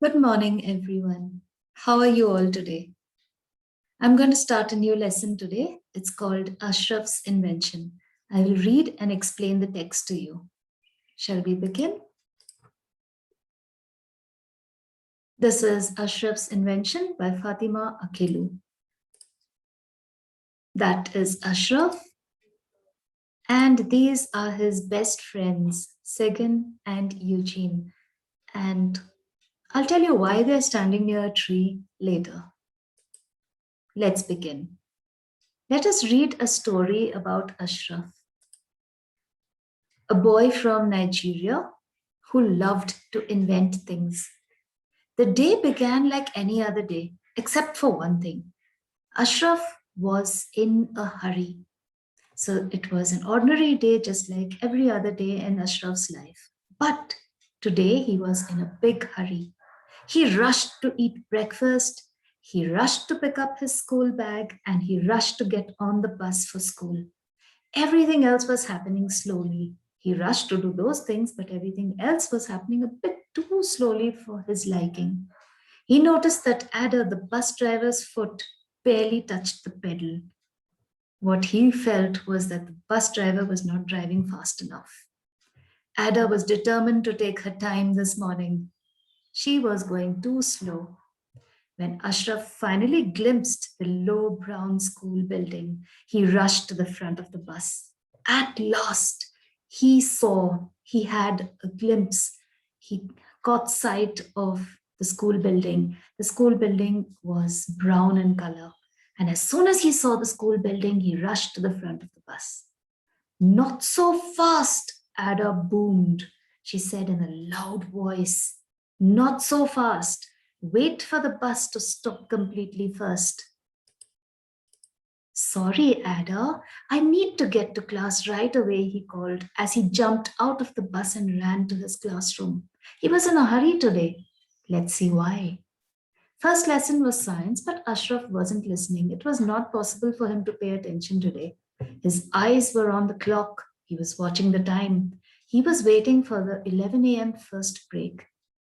Good morning, everyone. How are you all today? I'm going to start a new lesson today. It's called Ashrafs Invention. I will read and explain the text to you. Shall we begin? This is Ashraf's Invention by Fatima Akilu. That is Ashraf. And these are his best friends, Segan and Eugene. And I'll tell you why they're standing near a tree later. Let's begin. Let us read a story about Ashraf, a boy from Nigeria who loved to invent things. The day began like any other day, except for one thing. Ashraf was in a hurry. So it was an ordinary day, just like every other day in Ashraf's life. But today he was in a big hurry. He rushed to eat breakfast, he rushed to pick up his school bag, and he rushed to get on the bus for school. Everything else was happening slowly. He rushed to do those things, but everything else was happening a bit too slowly for his liking. He noticed that Ada, the bus driver's foot, barely touched the pedal. What he felt was that the bus driver was not driving fast enough. Ada was determined to take her time this morning. She was going too slow. When Ashraf finally glimpsed the low brown school building, he rushed to the front of the bus. At last, he had a glimpse. He caught sight of the school building. The school building was brown in color. And as soon as he saw the school building, he rushed to the front of the bus. "Not so fast," Ada boomed. She said in a loud voice. "Not so fast. Wait for the bus to stop completely first." "Sorry, Ada, I need to get to class right away," he called as he jumped out of the bus and ran to his classroom. He was in a hurry today. Let's see why. First lesson was science, but Ashraf wasn't listening. It was not possible for him to pay attention today. His eyes were on the clock. He was watching the time. He was waiting for the 11 a.m. first break.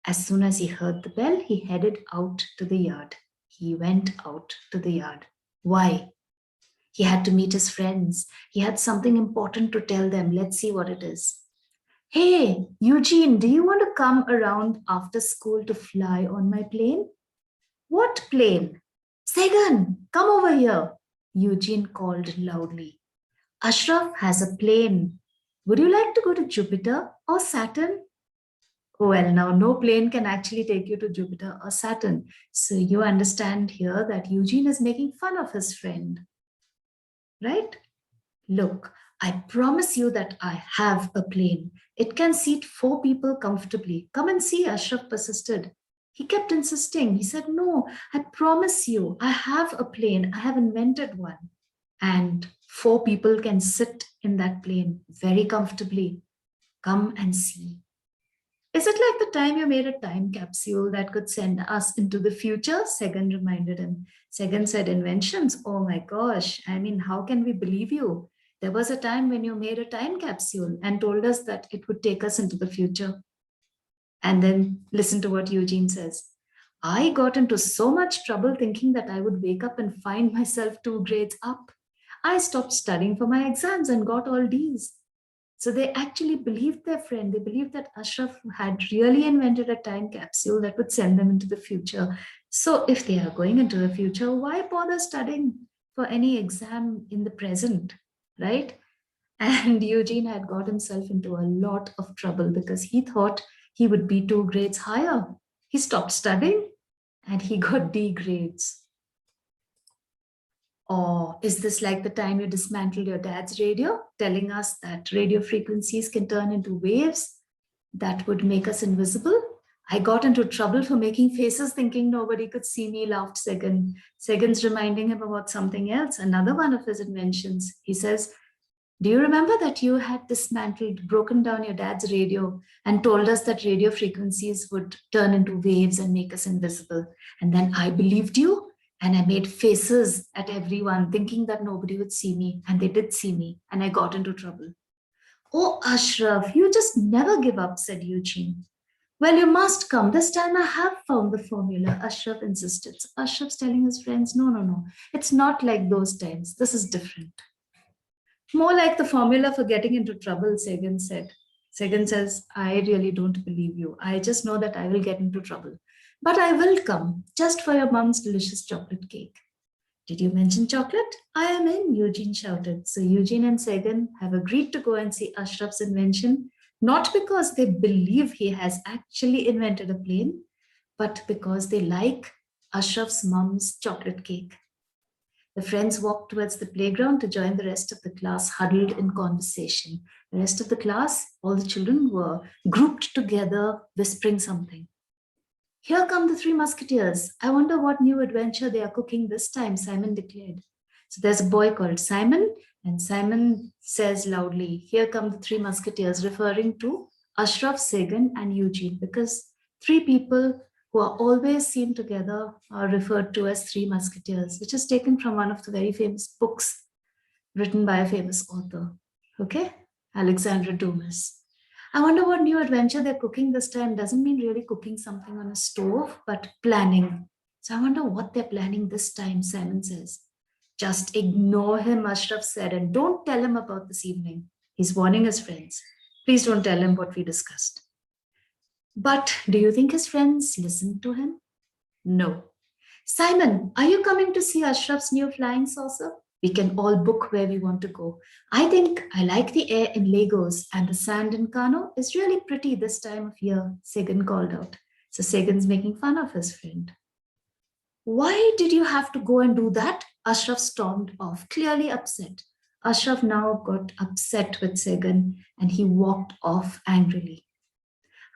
As soon as he heard the bell, he headed out to the yard. He went out to the yard. Why? He had to meet his friends. He had something important to tell them. Let's see what it is. "Hey, Eugene, do you want to come around after school to fly on my plane?" "What plane?" "Segan, come over here," Eugene called loudly. "Ashraf has a plane. Would you like to go to Jupiter or Saturn?" Well, now no plane can actually take you to Jupiter or Saturn. So you understand here that Eugene is making fun of his friend, right? "Look, I promise you that I have a plane. It can seat 4 people comfortably. Come and see," Ashraf persisted. He kept insisting. He said, "No, I promise you, I have a plane. I have invented one. And 4 people can sit in that plane very comfortably. Come and see." "Is it like the time you made a time capsule that could send us into the future?" Segan reminded him. Segan said, "Inventions? Oh my gosh. I mean, how can we believe you? There was a time when you made a time capsule and told us that it would take us into the future." And then listen to what Eugene says. "I got into so much trouble thinking that I would wake up and find myself 2 grades up. I stopped studying for my exams and got all D's." So they actually believed their friend. They believed that Ashraf had really invented a time capsule that would send them into the future. So if they are going into the future, why bother studying for any exam in the present, right? And Eugene had got himself into a lot of trouble because he thought he would be 2 grades higher. He stopped studying and he got D grades. Or is this like the time you dismantled your dad's radio, telling us that radio frequencies can turn into waves that would make us invisible? "I got into trouble for making faces thinking nobody could see me," laughed Segan. Segan's reminding him about something else, another one of his inventions. He says, "Do you remember that you had dismantled, broken down your dad's radio and told us that radio frequencies would turn into waves and make us invisible? And then I believed you. And I made faces at everyone thinking that nobody would see me. And they did see me. And I got into trouble." "Oh, Ashraf, you just never give up," said Eugene. Well, you must come. This time I have found the formula, Ashraf insisted. So Ashraf's telling his friends, no, no, no. It's not like those times. This is different. More like the formula for getting into trouble, Sagan said. Sagan says, I really don't believe you. I just know that I will get into trouble. But I will come, just for your mom's delicious chocolate cake. Did you mention chocolate? I am in, Eugene shouted. So Eugene and Sagan have agreed to go and see Ashraf's invention, not because they believe he has actually invented a plane, but because they like Ashraf's mom's chocolate cake. The friends walked towards the playground to join the rest of the class huddled in conversation. The rest of the class, all the children were grouped together, whispering something. Here come the three musketeers. I wonder what new adventure they are cooking this time, Simon declared. So there's a boy called Simon, and Simon says loudly, here come the three musketeers, referring to Ashraf, Sagan, and Eugene, because three people who are always seen together are referred to as three musketeers, which is taken from one of the very famous books written by a famous author. Okay? Alexandra Dumas. I wonder what new adventure they're cooking this time. Doesn't mean really cooking something on a stove, but planning. So I wonder what they're planning this time, Simon says. Just ignore him, Ashraf said, and don't tell him about this evening. He's warning his friends. Please don't tell him what we discussed. But do you think his friends listened to him? No. Simon, are you coming to see Ashraf's new flying saucer? We can all book where we want to go. I think I like the air in Lagos, and the sand in Kano is really pretty this time of year, Sagan called out. So Sagan's making fun of his friend. Why did you have to go and do that? Ashraf stormed off, clearly upset. Ashraf now got upset with Sagan and he walked off angrily.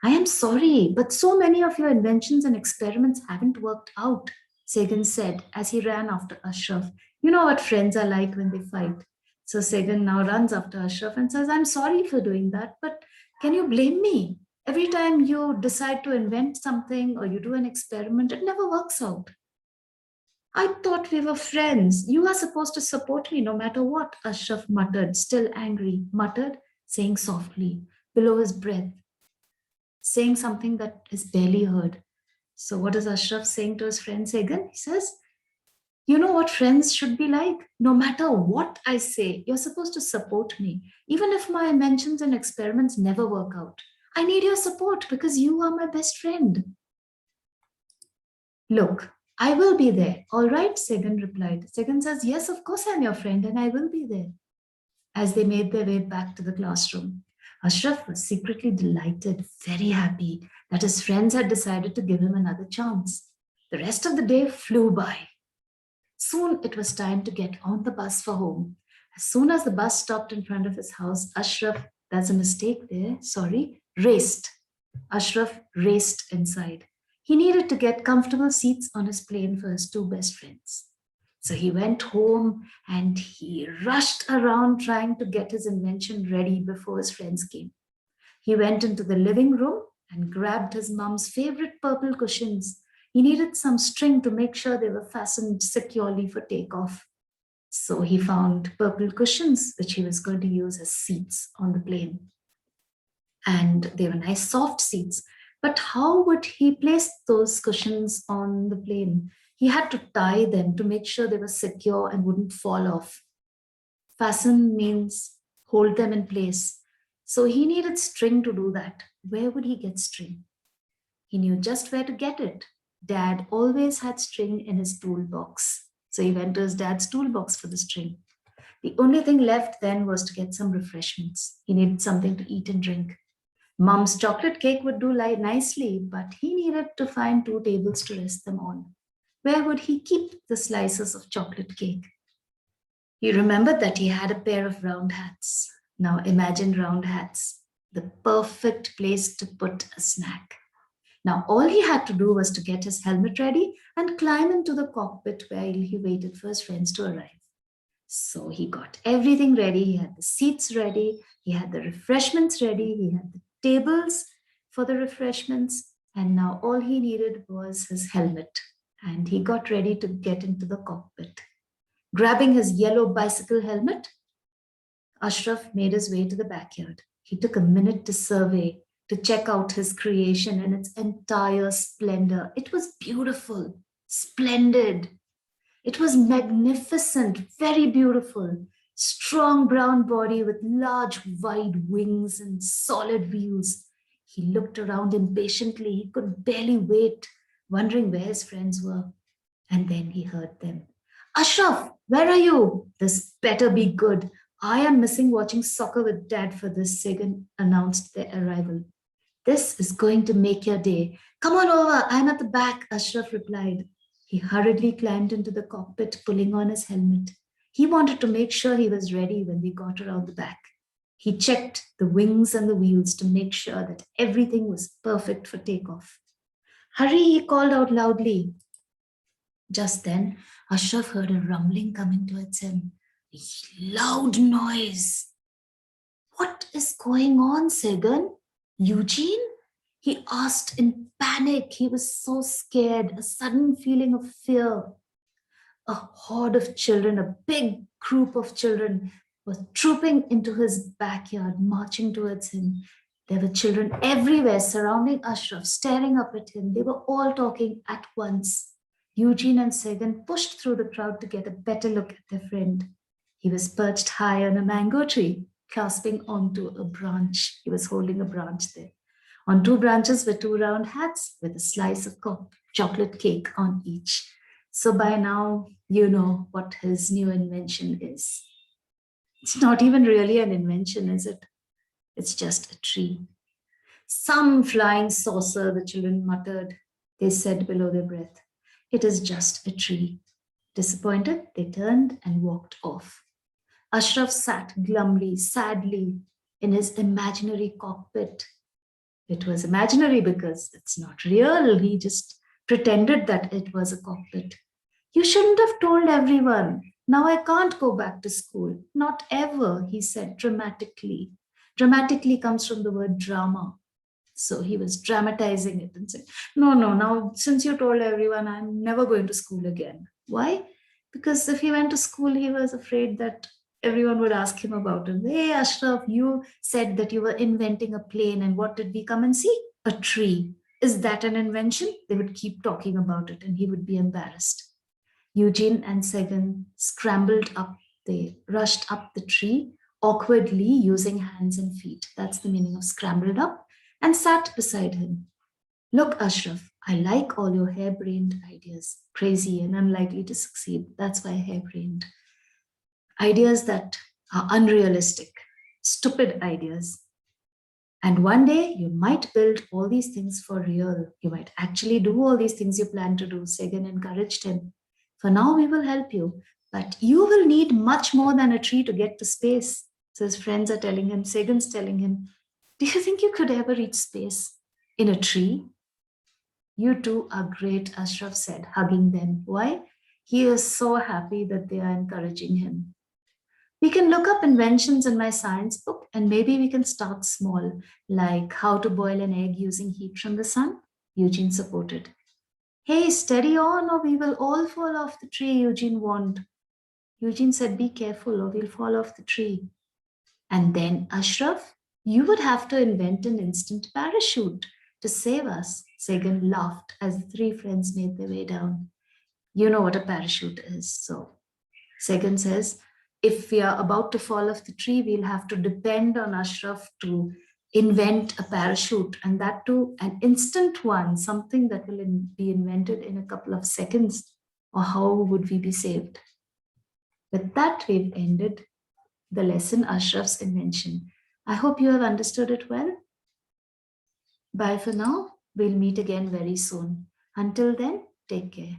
I am sorry, but so many of your inventions and experiments haven't worked out, Sagan said as he ran after Ashraf. You know what friends are like when they fight. So Sagan now runs after Ashraf and says, I'm sorry for doing that, but can you blame me? Every time you decide to invent something or you do an experiment, it never works out. I thought we were friends. You are supposed to support me no matter what, Ashraf muttered, still angry, muttered, saying softly, below his breath, saying something that is barely heard. So what is Ashraf saying to his friend Sagan? He says, you know what friends should be like? No matter what I say, you're supposed to support me. Even if my inventions and experiments never work out. I need your support because you are my best friend. Look, I will be there. All right, Sagan replied. Sagan says, yes, of course I'm your friend and I will be there. As they made their way back to the classroom, Ashraf was secretly delighted, very happy that his friends had decided to give him another chance. The rest of the day flew by. Soon it was time to get on the bus for home. As soon as the bus stopped in front of his house, Ashraf, that's a mistake there, sorry, raced. Ashraf raced inside. He needed to get comfortable seats on his plane for his two best friends. So he went home and he rushed around trying to get his invention ready before his friends came. He went into the living room and grabbed his mom's favorite purple cushions. He needed some string to make sure they were fastened securely for takeoff. So he found purple cushions, which he was going to use as seats on the plane. And they were nice soft seats. But how would he place those cushions on the plane? He had to tie them to make sure they were secure and wouldn't fall off. Fasten means hold them in place. So he needed string to do that. Where would he get string? He knew just where to get it. Dad always had string in his toolbox. So he went to his dad's toolbox for the string. The only thing left then was to get some refreshments. He needed something to eat and drink. Mom's chocolate cake would do nicely, but he needed to find two tables to rest them on. Where would he keep the slices of chocolate cake? He remembered that he had a pair of round hats. Now imagine round hats, the perfect place to put a snack. Now all he had to do was to get his helmet ready and climb into the cockpit while he waited for his friends to arrive. So he got everything ready. He had the seats ready. He had the refreshments ready. He had the tables for the refreshments. And now all he needed was his helmet. And he got ready to get into the cockpit. Grabbing his yellow bicycle helmet, Ashraf made his way to the backyard. He took a minute to survey to check out his creation in its entire splendor. It was beautiful, splendid. It was magnificent, very beautiful. Strong brown body with large wide wings and solid wheels. He looked around impatiently. He could barely wait, wondering where his friends were. And then he heard them. Ashraf, where are you? This better be good. I am missing watching soccer with Dad for this, Sagan announced their arrival. This is going to make your day. Come on over, I'm at the back, Ashraf replied. He hurriedly climbed into the cockpit, pulling on his helmet. He wanted to make sure he was ready when they got around the back. He checked the wings and the wheels to make sure that everything was perfect for takeoff. Hurry, he called out loudly. Just then, Ashraf heard a rumbling coming towards him. A loud noise. What is going on, Sagan? Eugene? He asked in panic. He was so scared, a sudden feeling of fear. A horde of children, a big group of children, was trooping into his backyard, marching towards him. There were children everywhere surrounding Ashraf, staring up at him. They were all talking at once. Eugene and Sagan pushed through the crowd to get a better look at their friend. He was perched high on a mango tree, clasping onto a branch. He was holding a branch there. On two branches were two round hats with a slice of chocolate cake on each. So by now, you know what his new invention is. It's not even really an invention, is it? It's just a tree. Some flying saucer, the children muttered. They said below their breath. It is just a tree. Disappointed, they turned and walked off. Ashraf sat glumly, sadly, in his imaginary cockpit. It was imaginary because it's not real. He just pretended that it was a cockpit. You shouldn't have told everyone. Now I can't go back to school. Not ever, he said dramatically. Dramatically comes from the word drama. So he was dramatizing it and said, no, now since you told everyone, I'm never going to school again. Why? Because if he went to school, he was afraid that everyone would ask him about it. Hey, Ashraf, you said that you were inventing a plane, and what did we come and see? A tree. Is that an invention? They would keep talking about it, and he would be embarrassed. Eugene and Sagan scrambled up. They rushed up the tree, awkwardly using hands and feet. That's the meaning of scrambled up, and sat beside him. Look, Ashraf, I like all your harebrained ideas. Crazy and unlikely to succeed. That's why harebrained. Ideas that are unrealistic, stupid ideas. And one day you might build all these things for real. You might actually do all these things you plan to do. Sagan encouraged him. For now, we will help you, but you will need much more than a tree to get to space. So his friends are telling him, Sagan's telling him, do you think you could ever reach space in a tree? You two are great, Ashraf said, hugging them. Why? He is so happy that they are encouraging him. We can look up inventions in my science book, and maybe we can start small, like how to boil an egg using heat from the sun. Eugene supported. Hey, steady on or we will all fall off the tree, Eugene warned. Eugene said, be careful or we'll fall off the tree. And then, Ashraf, you would have to invent an instant parachute to save us. Sagan laughed as the three friends made their way down. You know what a parachute is. So Sagan says, if we are about to fall off the tree, we'll have to depend on Ashraf to invent a parachute, and that too an instant one, something that will be invented in a couple of seconds. Or how would we be saved? With that, we've ended the lesson, Ashraf's Invention. I hope you have understood it well. Bye for now. We'll meet again very soon. Until then, take care.